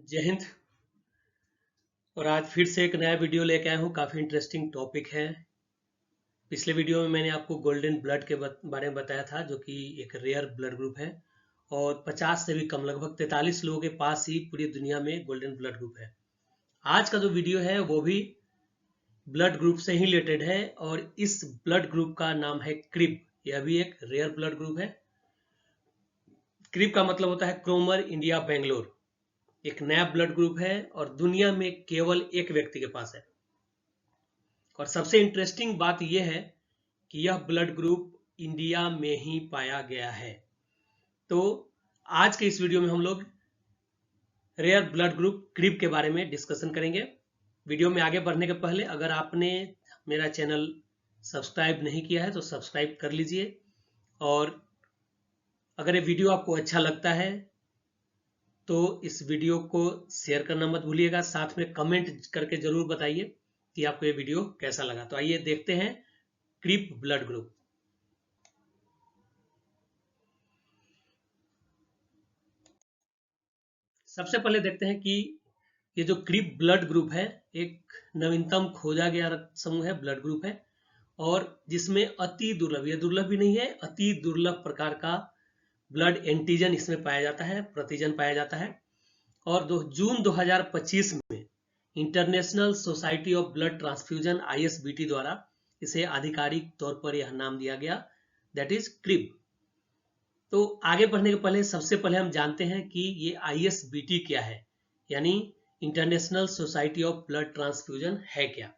जय हिंद। और आज फिर से एक नया वीडियो लेके आया हूँ। काफ़ी इंटरेस्टिंग टॉपिक है। पिछले वीडियो में मैंने आपको गोल्डन ब्लड के बारे में बताया था, जो कि एक रेयर ब्लड ग्रुप है और 50 से भी कम, लगभग 43 लोगों के पास ही पूरी दुनिया में गोल्डन ब्लड ग्रुप है। आज का जो वीडियो है वो भी ब्लड ग्रुप से ही रिलेटेड है और इस ब्लड ग्रुप का नाम है क्रिब। यह भी एक रेयर ब्लड ग्रुप है। क्रिब का मतलब होता है क्रोमर इंडिया बेंगलोर। एक नया ब्लड ग्रुप है और दुनिया में केवल एक व्यक्ति के पास है। और सबसे इंटरेस्टिंग बात यह है कि यह ब्लड ग्रुप इंडिया में ही पाया गया है। तो आज के इस वीडियो में हम लोग रेयर ब्लड ग्रुप क्रिब के बारे में डिस्कशन करेंगे। वीडियो में आगे बढ़ने के पहले अगर आपने मेरा चैनल सब्सक्राइब नहीं किया है तो सब्सक्राइब कर लीजिए, और अगर ये वीडियो आपको अच्छा लगता है तो इस वीडियो को शेयर करना मत भूलिएगा। साथ में कमेंट करके जरूर बताइए कि आपको ये वीडियो कैसा लगा। तो आइए देखते हैं क्रिब ब्लड ग्रुप। सबसे पहले देखते हैं कि ये जो क्रिब ब्लड ग्रुप है एक नवीनतम खोजा गया रक्त समूह है, ब्लड ग्रुप है, और जिसमें अति दुर्लभ, ये दुर्लभ भी नहीं है, अति दुर्लभ प्रकार का ब्लड एंटीजन इसमें पाया जाता है, प्रतिजन पाया जाता है। और जून 2025 में international society of blood transfusion ISBT द्वारा इसे आधिकारिक तौर पर यह नाम दिया गया, दैट इज क्रिब। तो आगे बढ़ने के पहले सबसे पहले हम जानते हैं कि ये ISBT क्या है, यानी international society of blood transfusion है क्या।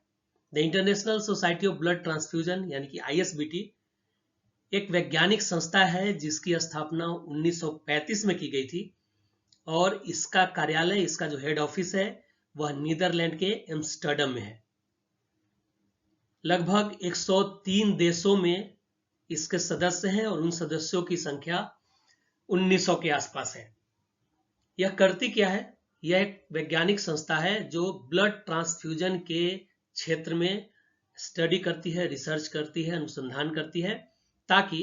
The international society of blood transfusion यानी कि ISBT एक वैज्ञानिक संस्था है जिसकी स्थापना 1935 में की गई थी और इसका कार्यालय, इसका जो हेड ऑफिस है वह नीदरलैंड के एम्स्टर्डम में है। लगभग 103 देशों में इसके सदस्य हैं और उन सदस्यों की संख्या 1900 के आसपास है। यह करती क्या है? यह एक वैज्ञानिक संस्था है जो ब्लड ट्रांसफ्यूजन के क्षेत्र में स्टडी करती है, रिसर्च करती है, अनुसंधान करती है, ताकि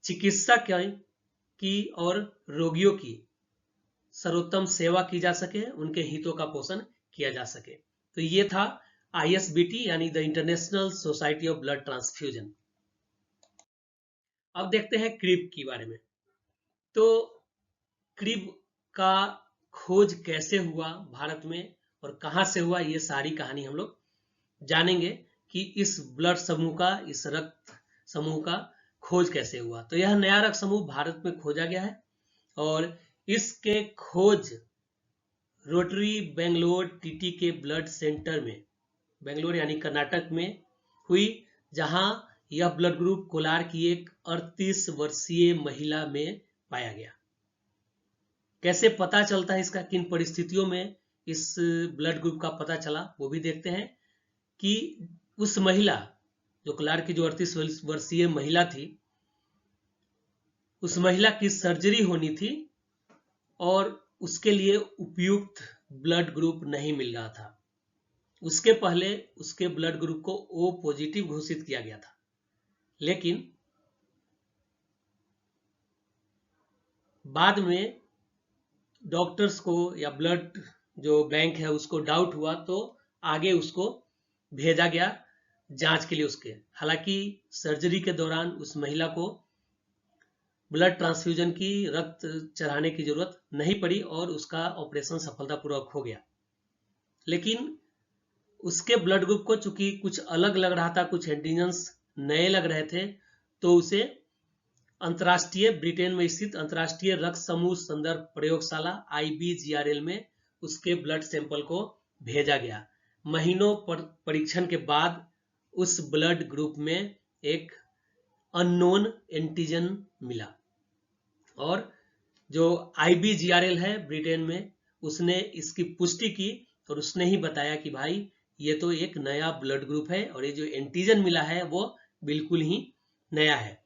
चिकित्सा की और रोगियों की सर्वोत्तम सेवा की जा सके, उनके हितों का पोषण किया जा सके। तो ये था ISBT यानी the international society of blood transfusion. अब देखते हैं क्रिब के बारे में। तो क्रिब का खोज कैसे हुआ भारत में और कहां से हुआ, ये सारी कहानी हम लोग जानेंगे कि इस ब्लड समूह का, इस रक्त समूह का खोज कैसे हुआ। तो यह नया रक्त समूह भारत में खोजा गया है और इसके खोज रोटरी बेंगलोर TT के ब्लड सेंटर में, बेंगलोर यानी कर्नाटक में हुई, जहां यह ब्लड ग्रुप कोलार की एक 38 वर्षीय महिला में पाया गया। कैसे पता चलता है इसका, किन परिस्थितियों में इस ब्लड ग्रुप का पता चला, वो भी देखते हैं कि उस महिला, जो कोलार की जो 38 वर्षीय महिला थी, उस महिला की सर्जरी होनी थी और उसके लिए उपयुक्त ब्लड ग्रुप नहीं मिल रहा था। उसके पहले उसके ब्लड ग्रुप को O पॉजिटिव घोषित किया गया था, लेकिन बाद में डॉक्टर्स को या ब्लड जो बैंक है उसको डाउट हुआ, तो आगे उसको भेजा गया जांच के लिए उसके। हालांकि सर्जरी के दौरान उस महिला को ब्लड ट्रांसफ्यूजन की, रक्त चढ़ाने की जरूरत नहीं पड़ी और उसका ऑपरेशन सफलतापूर्वक हो गया। लेकिन उसके ब्लड ग्रुप को चूंकि कुछ अलग लग रहा था, कुछ एंटीजन्स नए लग रहे थे, तो उसे अंतर्राष्ट्रीय, ब्रिटेन में स्थित अंतर्राष्ट्रीय रक्त समूह संदर्भ प्रयोगशाला IBGRL में उसके ब्लड सैंपल को भेजा गया। महीनों परीक्षण के बाद उस ब्लड ग्रुप में एक अननोन एंटीजन मिला और जो IBGRL है ब्रिटेन में, उसने इसकी पुष्टि की और उसने ही बताया कि भाई ये तो एक नया ब्लड ग्रुप है और ये जो एंटीजन मिला है वो बिल्कुल ही नया है।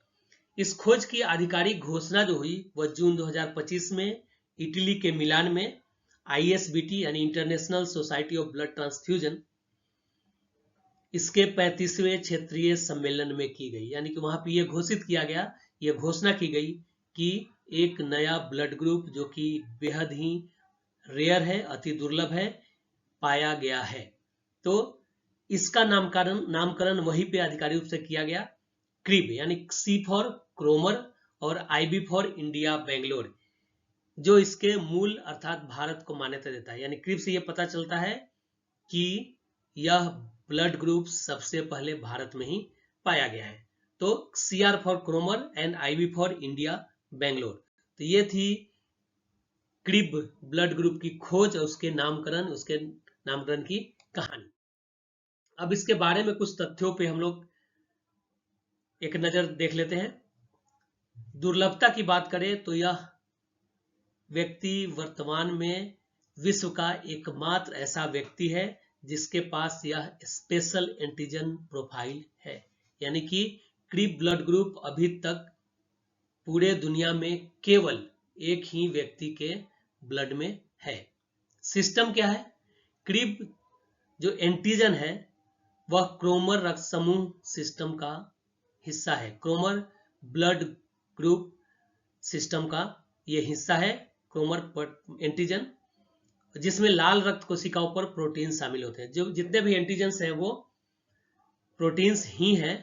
इस खोज की आधिकारिक घोषणा जो हुई वह जून 2025 में इटली के मिलान में ISBT यानी international society of blood transfusion, इसके 35वें क्षेत्रीय सम्मेलन में की गई। यानी कि वहां पर यह घोषित किया गया, यह घोषणा की गई कि एक नया ब्लड ग्रुप जो कि बेहद ही रेयर है, अति दुर्लभ है, पाया गया है। तो इसका नामकरण वहीं पे आधिकारिक रूप से किया गया, क्रिब, यानी सी फॉर क्रोमर और आईबी फॉर इंडिया बेंगलोर, जो इसके मूल अर्थात भारत को मान्यता देता है। यानी क्रिब से यह पता चलता है कि यह ब्लड ग्रुप सबसे पहले भारत में ही पाया गया है। तो CR for क्रोमर and IB for India Bangalore. तो ये थी क्रिब ब्लड ग्रुप की खोज और उसके नामकरण की कहानी। अब इसके बारे में कुछ तथ्यों पे हम लोग एक नजर देख लेते हैं। दुर्लभता की बात करें तो यह व्यक्ति वर्तमान में विश्व का एकमात्र ऐसा व्यक्ति है जिसके पास यह स्पेशल एंटीजन प्रोफाइल है। यानी कि क्रिब ब्लड ग्रुप अभी तक पूरे दुनिया में केवल एक ही व्यक्ति के ब्लड में है। सिस्टम क्या है? क्रिब जो एंटीजन है वह क्रोमर रक्त समूह सिस्टम का हिस्सा है। क्रोमर ब्लड ग्रुप सिस्टम का यह हिस्सा है, क्रोमर एंटीजन, जिसमें लाल रक्त कोशिकाओं पर प्रोटीन शामिल होते हैं। जो जितने भी एंटीजेंस हैं वो प्रोटीन्स ही हैं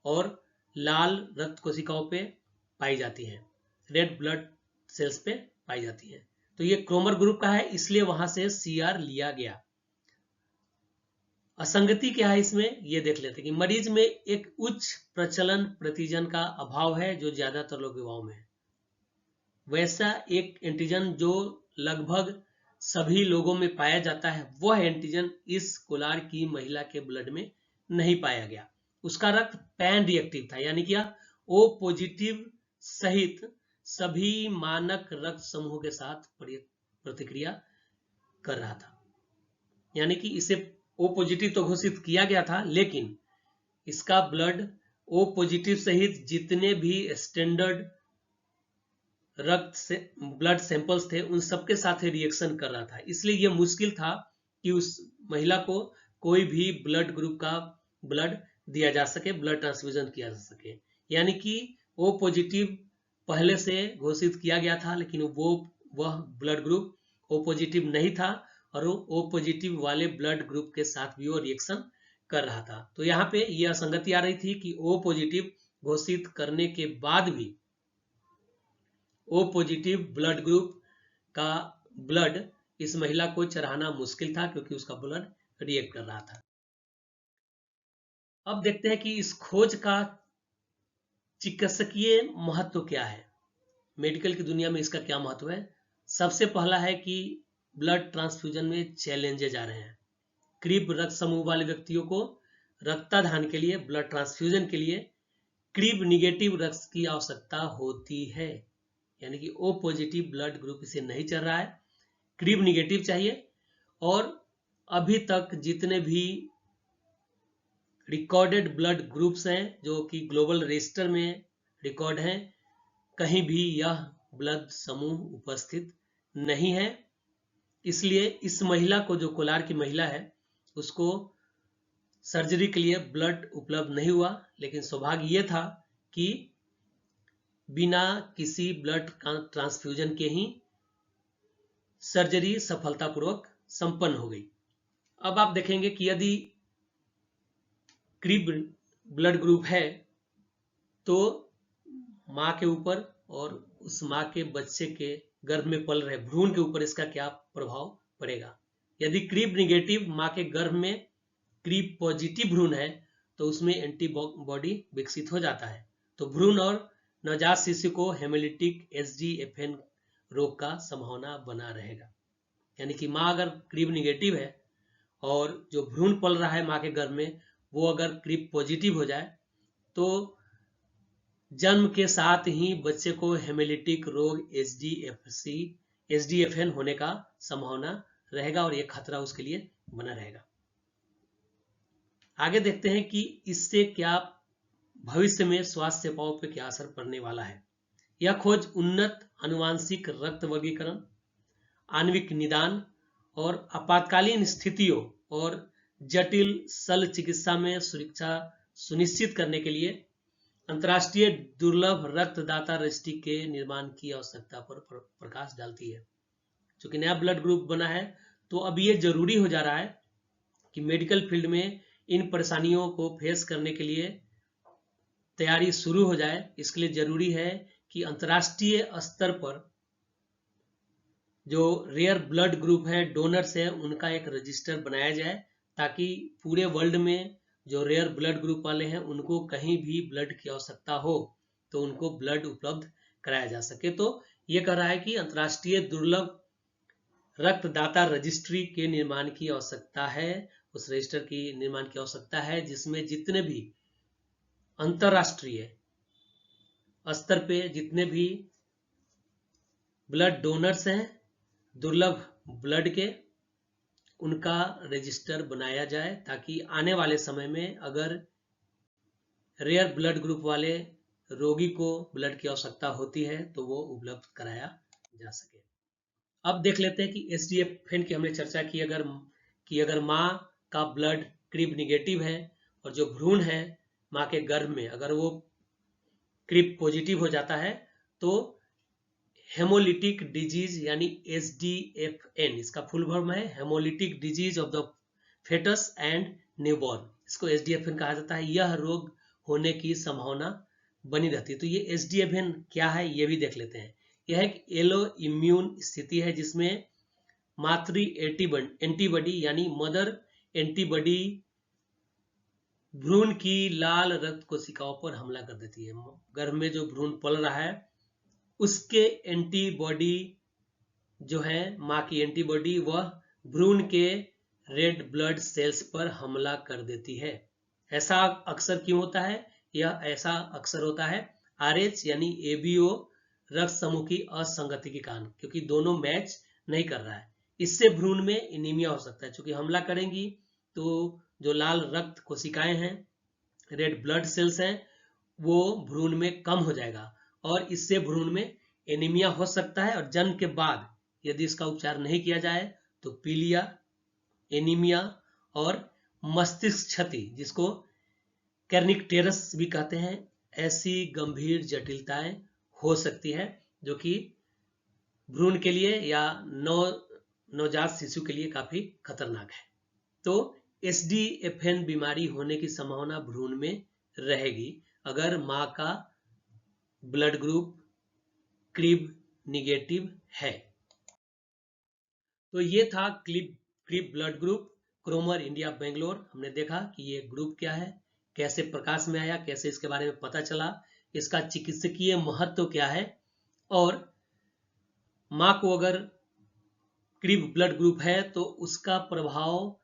और लाल रक्त कोशिकाओं पे पाई जाती हैं, रेड ब्लड सेल्स पे पाई जाती हैं। तो ये क्रोमर ग्रुप का है, इसलिए वहां से CR लिया गया। असंगति क्या है इसमें, ये देख लेते हैं कि मरीज में एक उच्च प्रचलन प्रतिजन का अभाव है जो ज्यादातर लोग युवाओं में है। वैसा एक एंटीजन जो लगभग सभी लोगों में पाया जाता है, वह एंटीजन इस कोलार की महिला के ब्लड में नहीं पाया गया। उसका रक्त पैन रिएक्टिव था, यानी कि O पॉजिटिव सहित सभी मानक रक्त समूहों के साथ प्रतिक्रिया कर रहा था। यानी कि इसे O पॉजिटिव तो घोषित किया गया था, लेकिन इसका ब्लड O पॉजिटिव सहित जितने भी स्टैंडर्ड ब्लड सैंपल्स थे उन सबके साथ रिएक्शन कर रहा था। इसलिए यह मुश्किल था कि उस महिला को कोई भी ब्लड ग्रुप का ब्लड दिया जा सके, ब्लड ट्रांसफ्यूजन किया जा सके। यानी कि O पॉजिटिव पहले से घोषित किया गया था, लेकिन वह ब्लड ग्रुप O पॉजिटिव नहीं था और O पॉजिटिव वाले ब्लड ग्रुप के साथ भी वो रिएक्शन कर रहा था। तो यहाँ पे यह असंगति आ रही थी कि O पॉजिटिव घोषित करने के बाद भी O पॉजिटिव ब्लड ग्रुप का ब्लड इस महिला को चढ़ाना मुश्किल था क्योंकि उसका ब्लड रिएक्ट कर रहा था। अब देखते हैं कि इस खोज का चिकित्सकीय महत्व क्या है, मेडिकल की दुनिया में इसका क्या महत्व है। सबसे पहला है कि ब्लड ट्रांसफ्यूजन में चैलेंजेस आ रहे हैं। क्रिब रक्त समूह वाले व्यक्तियों को रक्तदान के लिए, ब्लड ट्रांसफ्यूजन के लिए क्रिब निगेटिव रक्त की आवश्यकता होती है। यानी कि O पॉजिटिव ब्लड ग्रुप इसे नहीं चल रहा है, क्रिब निगेटिव चाहिए। और अभी तक जितने भी रिकॉर्डेड ब्लड ग्रुप्स हैं जो कि ग्लोबल रजिस्टर में रिकॉर्ड हैं, कहीं भी यह ब्लड समूह उपस्थित नहीं है। इसलिए इस महिला को, जो कोलार की महिला है, उसको सर्जरी के लिए ब्लड उपलब्ध नहीं हुआ। लेकिन सौभाग्य यह था कि बिना किसी ब्लड ट्रांसफ्यूजन के ही सर्जरी सफलतापूर्वक संपन्न हो गई। अब आप देखेंगे कि यदि क्रिब ब्लड ग्रुप है तो मां के ऊपर और उस मां के बच्चे के गर्भ में पल रहे भ्रूण के ऊपर इसका क्या प्रभाव पड़ेगा। यदि क्रिब निगेटिव मां के गर्भ में क्रिब पॉजिटिव भ्रूण है तो उसमें एंटीबॉडी विकसित हो जाता है, तो भ्रूण और नवजात शिशु को हेमोलिटिक HDFN रोग का संभावना बना रहेगा। यानी कि मां अगर क्रिब निगेटिव है और जो भ्रूण पल रहा है मां के गर्भ में वो अगर क्रिब पॉजिटिव हो जाए तो जन्म के साथ ही बच्चे को हेमोलिटिक रोग HDFN होने का संभावना रहेगा और ये खतरा उसके लिए बना रहेगा। आगे देखते हैं कि इससे क्या भविष्य में स्वास्थ्य सेवाओं पर क्या असर पड़ने वाला है। यह खोज उन्नत आनुवांशिक रक्त वर्गीकरण, आणविक निदान और आपातकालीन स्थितियों और जटिल शल्य चिकित्सा में सुरक्षा सुनिश्चित करने के लिए अंतर्राष्ट्रीय दुर्लभ रक्तदाता रजिस्ट्री के निर्माण की आवश्यकता पर प्रकाश डालती है। चूंकि नया ब्लड ग्रुप बना है तो अब ये जरूरी हो जा रहा है कि मेडिकल फील्ड में इन परेशानियों को फेस करने के लिए तैयारी शुरू हो जाए। इसके लिए जरूरी है कि अंतर्राष्ट्रीय स्तर पर जो रेयर ब्लड ग्रुप है, डोनर्स है, उनका एक रजिस्टर बनाया जाए ताकि पूरे वर्ल्ड में जो रेयर ब्लड ग्रुप वाले हैं उनको कहीं भी ब्लड की आवश्यकता हो तो उनको ब्लड उपलब्ध कराया जा सके। तो ये कह रहा है कि अंतर्राष्ट्रीय दुर्लभ रक्तदाता रजिस्ट्री के निर्माण की आवश्यकता है, उस रजिस्टर की निर्माण की आवश्यकता है जिसमें जितने भी अंतर्राष्ट्रीय स्तर पे जितने भी ब्लड डोनर्स हैं दुर्लभ ब्लड के, उनका रजिस्टर बनाया जाए ताकि आने वाले समय में अगर रेयर ब्लड ग्रुप वाले रोगी को ब्लड की आवश्यकता होती है तो वो उपलब्ध कराया जा सके। अब देख लेते हैं कि SDFN की हमने चर्चा की अगर माँ का ब्लड क्रीब निगेटिव है और जो भ्रूण है माँ के गर्भ में अगर वो क्रीब पॉजिटिव हो जाता है तो हेमोलिटिक डिजीज यानी SDFN, इसका फुल फॉर्म है haemolytic disease of the foetus and newborn, इसको SDFN कहा जाता है। यह रोग होने की संभावना बनी रहती है। तो ये SDFN क्या है ये भी देख लेते हैं। यह एक एलो इम्यून स्थिति है जिसमें मातृ एंटीबॉडी यानी मदर एंटीबॉडी भ्रूण की लाल रक्त कोशिकाओं पर हमला कर देती है। गर्भ में जो भ्रूण पल रहा है उसके एंटीबॉडी जो है, माँ की एंटीबॉडी, वह भ्रूण के रेड ब्लड सेल्स पर हमला कर देती है। ऐसा अक्सर क्यों होता है? यह ऐसा अक्सर होता है RH यानी ABO रक्त समूह की असंगति के कारण, क्योंकि दोनों मैच नहीं कर रहा है। इससे भ्रूण में एनीमिया हो सकता है। चूंकि हमला करेंगी तो जो लाल रक्त कोशिकाएं हैं, रेड ब्लड सेल्स हैं, वो भ्रूण में कम हो जाएगा और इससे भ्रूण में एनीमिया हो सकता है। और जन्म के बाद यदि इसका उपचार नहीं किया जाए तो पीलिया, एनीमिया और मस्तिष्क क्षति, जिसको कैर्निकटेरस भी कहते हैं, ऐसी गंभीर जटिलताएं हो सकती है जो कि भ्रूण के लिए या नवजात शिशु के लिए काफी खतरनाक है। तो SDFN बीमारी होने की संभावना भ्रूण में रहेगी अगर मां का ब्लड ग्रुप क्रीब निगेटिव है। तो ये था crib blood group, क्रोमर India Bangalore. हमने देखा कि ये ग्रुप क्या है, कैसे प्रकाश में आया, कैसे इसके बारे में पता चला, इसका चिकित्सकीय महत्व क्या है, और मां को अगर क्रीब ब्लड ग्रुप है तो उसका प्रभाव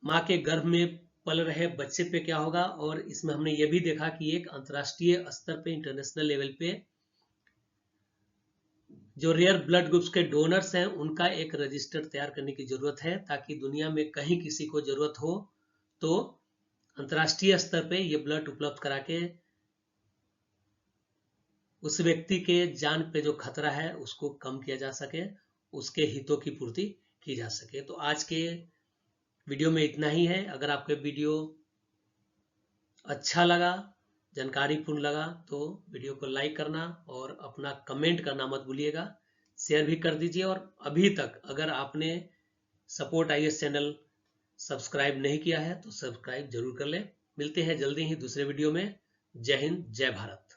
मां के गर्भ में पल रहे बच्चे पे क्या होगा। और इसमें हमने ये भी देखा कि एक अंतर्राष्ट्रीय स्तर पे, इंटरनेशनल लेवल पे जो रेयर ब्लड ग्रुप्स के डोनर्स हैं उनका एक रजिस्टर तैयार करने की जरूरत है ताकि दुनिया में कहीं किसी को जरूरत हो तो अंतर्राष्ट्रीय स्तर पे ये ब्लड उपलब्ध करा के उस व्यक्ति के जान पे जो खतरा है उसको कम किया जा सके, उसके हितों की पूर्ति की जा सके। तो आज के वीडियो में इतना ही है। अगर आपको वीडियो अच्छा लगा, जानकारीपूर्ण लगा तो वीडियो को लाइक करना और अपना कमेंट करना मत भूलिएगा, शेयर भी कर दीजिए। और अभी तक अगर आपने सपोर्ट IAS चैनल सब्सक्राइब नहीं किया है तो सब्सक्राइब जरूर कर ले। मिलते हैं जल्दी ही दूसरे वीडियो में। जय हिंद, जय भारत।